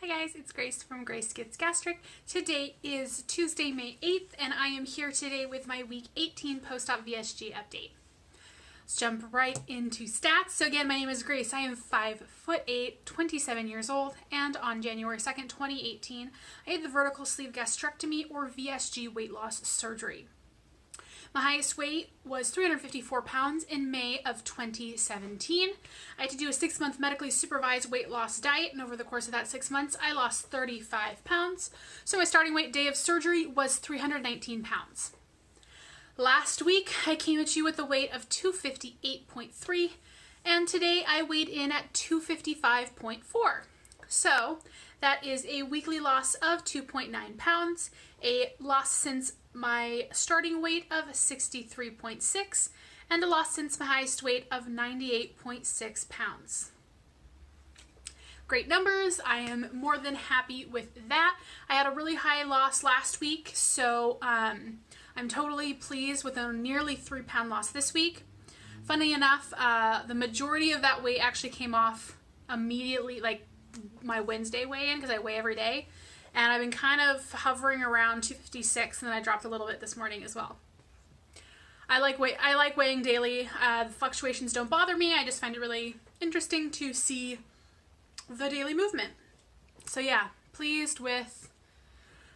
guys, it's Grace from Grace Gets Gastric. Today is Tuesday, May 8th, and I am here today with my week 18 post-op VSG update. Let's jump right into stats. So again, my name is Grace. I am 5'8", 27 years old, and on January 2nd, 2018, I had the vertical sleeve gastrectomy or VSG weight loss surgery. My highest weight was 354 pounds in May of 2017. I had to do a 6-month medically supervised weight loss diet, and over the course of that 6 months, I lost 35 pounds. So my starting weight day of surgery was 319 pounds. Last week, I came at you with a weight of 258.3, and today I weighed in at 255.4. So that is a weekly loss of 2.9 pounds, a loss since my starting weight of 63.6, and a loss since my highest weight of 98.6 pounds. Great numbers. I am more than happy with that. I had a really high loss last week, so I'm totally pleased with a nearly 3-pound loss this week. Funny enough, the majority of that weight actually came off immediately, like my Wednesday weigh-in, because I weigh every day. And I've been kind of hovering around 256, and then I dropped a little bit this morning as well. I like weighing daily. The fluctuations don't bother me. I just find it really interesting to see the daily movement. So yeah, pleased with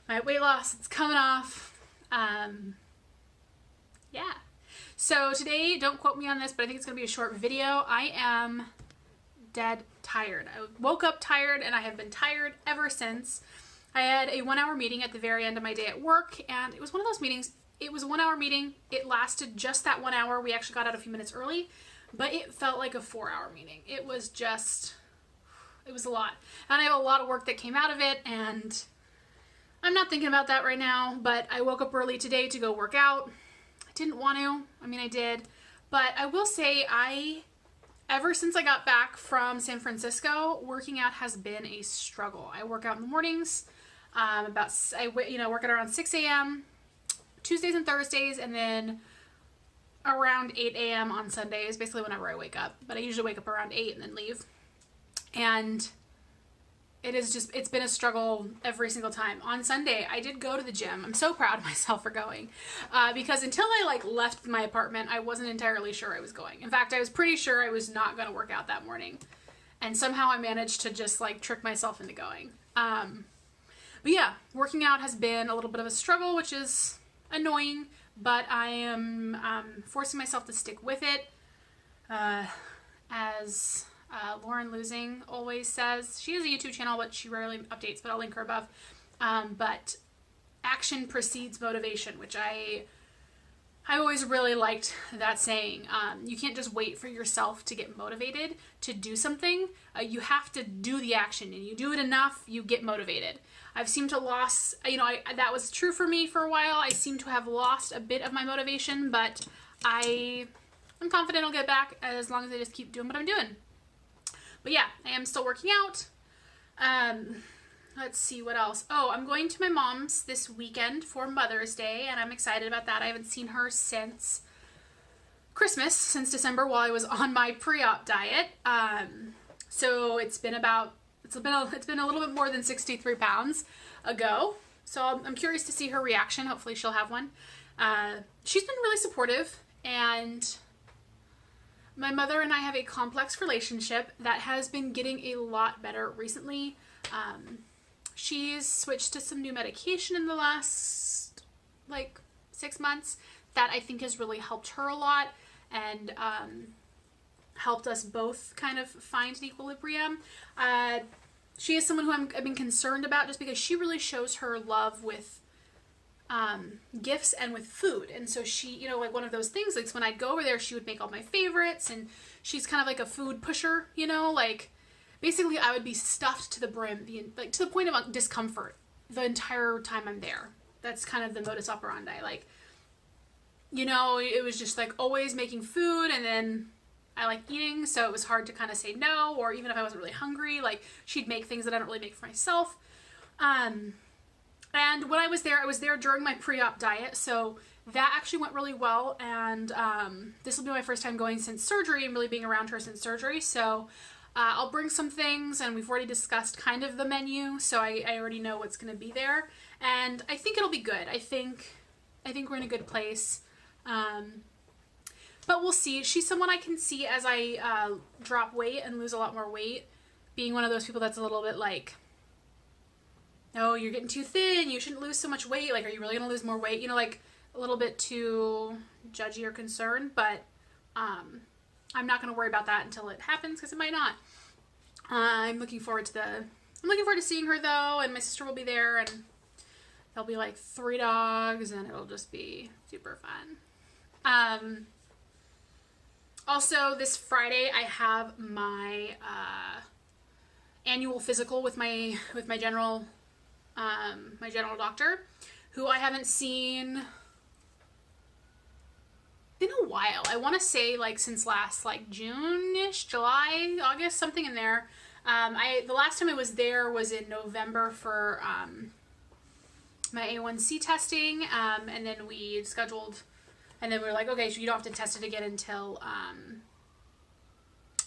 my weight loss. It's coming off. Yeah. So today, don't quote me on this, but I think it's going to be a short video. I am dead tired. I woke up tired, and I have been tired ever since. I had a 1-hour meeting at the very end of my day at work, and it was one of those meetings. It was a 1-hour meeting. It lasted just that 1 hour. We actually got out a few minutes early, but it felt like a 4-hour meeting. It was a lot. And I have a lot of work that came out of it, and I'm not thinking about that right now, but I woke up early today to go work out. I didn't want to. I mean, I did. But I will say ever since I got back from San Francisco, working out has been a struggle. I work out in the mornings. I work at around 6 a.m. Tuesdays and Thursdays, and then around 8 a.m. on Sundays, basically whenever I wake up. But I usually wake up around 8 and then leave. And it's been a struggle every single time. On Sunday, I did go to the gym. I'm so proud of myself for going. Because until I left my apartment, I wasn't entirely sure I was going. In fact, I was pretty sure I was not going to work out that morning. And somehow I managed to just trick myself into going. But yeah, working out has been a little bit of a struggle, which is annoying, but I am forcing myself to stick with it. As Lauren Losing always says, she has a YouTube channel, but she rarely updates, but I'll link her above. But action precedes motivation, which I always really liked that saying. You can't just wait for yourself to get motivated to do something. You have to do the action, and you do it enough, you get motivated. I've seemed to lost, that was true for me for a while. I seem to have lost a bit of my motivation, but I'm confident I'll get back as long as I just keep doing what I'm doing. But yeah, I am still working out. Let's see what else. Oh, I'm going to my mom's this weekend for Mother's Day, and I'm excited about that. I haven't seen her since Christmas, since December, while I was on my pre-op diet. So it's been a little bit more than 63 pounds ago. So I'm curious to see her reaction. Hopefully she'll have one. She's been really supportive, and my mother and I have a complex relationship that has been getting a lot better recently. She's switched to some new medication in the last 6 months that I think has really helped her a lot, and helped us both kind of find an equilibrium. She is someone who I've been concerned about, just because she really shows her love with gifts and with food. And so she, one of those things, when I'd go over there, she would make all my favorites, and she's kind of like a food pusher, basically I would be stuffed to the brim, to the point of discomfort the entire time I'm there. That's kind of the modus operandi. It was just always making food, and then I like eating, so it was hard to kind of say no, or even if I wasn't really hungry, she'd make things that I don't really make for myself. And when I was there during my pre-op diet, so that actually went really well, and this will be my first time going since surgery and really being around her since surgery, so I'll bring some things, and we've already discussed kind of the menu, so I already know what's going to be there, and I think it'll be good. I think we're in a good place. But we'll see. She's someone I can see as I drop weight and lose a lot more weight, being one of those people that's a little bit like, oh, you're getting too thin, you shouldn't lose so much weight, like, are you really gonna lose more weight? You know, like, a little bit too judgy or concerned, but I'm not gonna worry about that until it happens, because it might not. I'm looking forward to seeing her, though, and my sister will be there, and there'll be like 3 dogs, and it'll just be super fun. Also, this Friday I have my annual physical with my general doctor, who I haven't seen in a while. I want to say like since last like June-ish, July, August, something in there. The last time I was there was in November for my A1C testing, and then we scheduled. And then we were like, okay, so you don't have to test it again until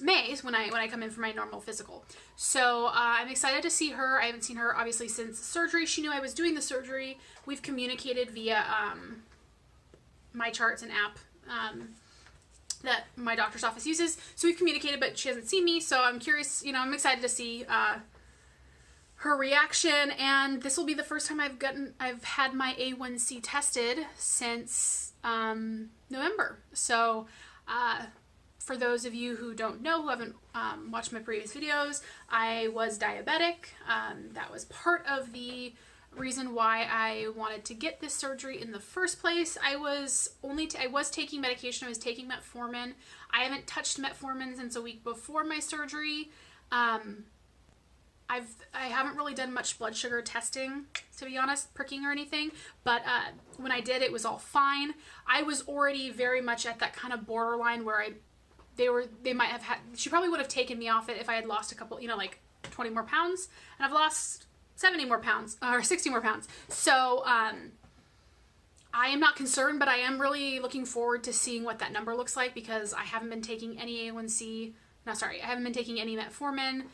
May when I come in for my normal physical. So I'm excited to see her. I haven't seen her obviously since surgery. She knew I was doing the surgery. We've communicated via my charts and app that my doctor's office uses. So we've communicated, but she hasn't seen me. So I'm curious. You know, I'm excited to see her reaction. And this will be the first time I've had my A1C tested since November. So for those of you who don't know, who haven't watched my previous videos, I was diabetic. That was part of the reason why I wanted to get this surgery in the first place. I was taking medication. I was taking metformin. I haven't touched metformin since a week before my surgery. I haven't really done much blood sugar testing, to be honest, pricking or anything, but when I did, it was all fine. I was already very much at that kind of borderline where she probably would have taken me off it if I had lost a couple, you know, like 20 more pounds, and I've lost 70 more pounds, or 60 more pounds. So I am not concerned, but I am really looking forward to seeing what that number looks like, because I haven't been taking any I haven't been taking any metformin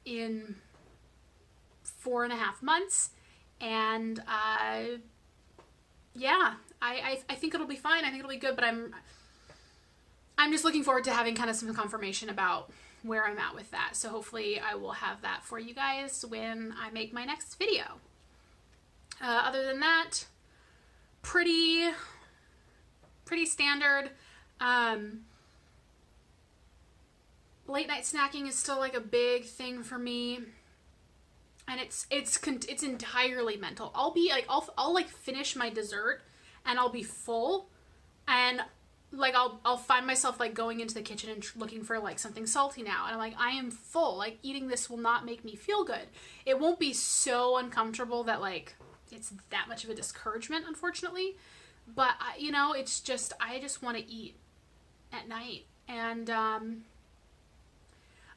in 4.5 months, and yeah, I think it'll be fine. I think it'll be good, but I'm just looking forward to having kind of some confirmation about where I'm at with that. So hopefully I will have that for you guys when I make my next video. Other than that, pretty standard. Late night snacking is still like a big thing for me, and it's entirely mental. I'll be like, I'll like finish my dessert and I'll be full, and like I'll find myself like going into the kitchen and looking for like something salty now, and I'm like, I am full. Like, eating this will not make me feel good. It won't be so uncomfortable that like it's that much of a discouragement, unfortunately, but you know, it's just, I just want to eat at night, and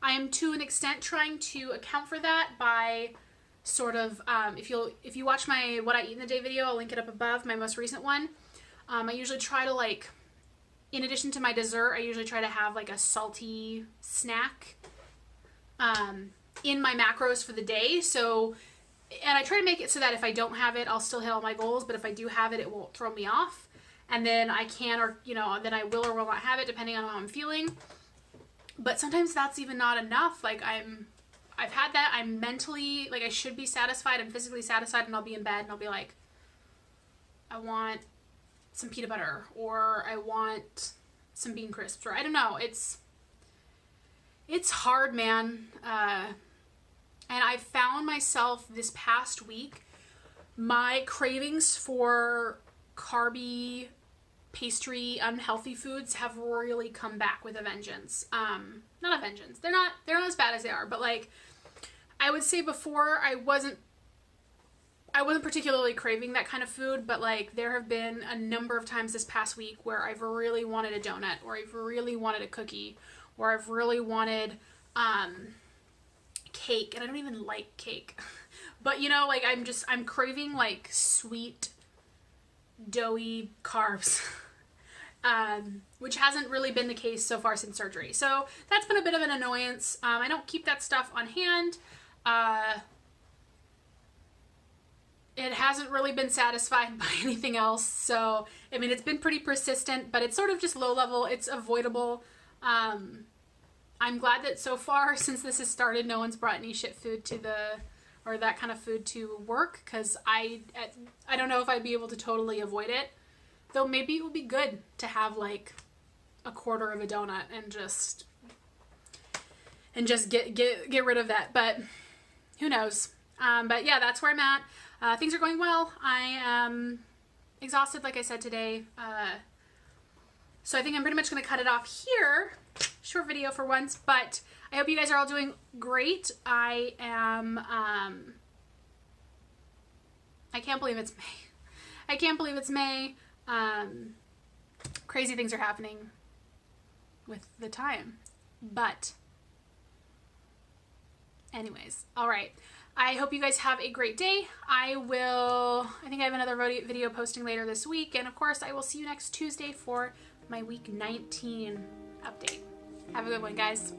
I am to an extent trying to account for that by sort of, if you watch my What I Eat in a Day video, I'll link it up above, my most recent one. I usually try to, like, in addition to my dessert, I usually try to have like a salty snack in my macros for the day. So, and I try to make it so that if I don't have it, I'll still hit all my goals, but if I do have it, it won't throw me off. And then I can, or, you know, then I will or will not have it depending on how I'm feeling. But sometimes that's even not enough. Like, I've had that. I'm mentally, like, I should be satisfied. I'm physically satisfied, and I'll be in bed and I'll be like, I want some peanut butter, or I want some bean crisps, or I don't know. It's hard, man. And I found myself this past week, my cravings for carby, pastry, unhealthy foods have really come back with a vengeance. Not a vengeance. They're not as bad as they are, but like, I would say before I wasn't particularly craving that kind of food, but like, there have been a number of times this past week where I've really wanted a donut, or I've really wanted a cookie, or I've really wanted cake, and I don't even like cake. But you know, like, I'm craving like sweet, doughy carbs. which hasn't really been the case so far since surgery. So that's been a bit of an annoyance. I don't keep that stuff on hand. It hasn't really been satisfied by anything else. So, I mean, it's been pretty persistent, but it's sort of just low level. It's avoidable. I'm glad that so far, since this has started, no one's brought any shit food to or that kind of food to work, because I don't know if I'd be able to totally avoid it. Though maybe it would be good to have like a quarter of a donut and just get rid of that. But who knows? But yeah, that's where I'm at. Things are going well. I am exhausted, like I said today. So I think I'm pretty much going to cut it off here. Short video for once, but I hope you guys are all doing great. I am, I can't believe it's May. I can't believe it's May. Crazy things are happening with the time, but anyways, all right. I hope you guys have a great day. I think I have another video posting later this week, and of course I will see you next Tuesday for my week 19 update. Have a good one, guys.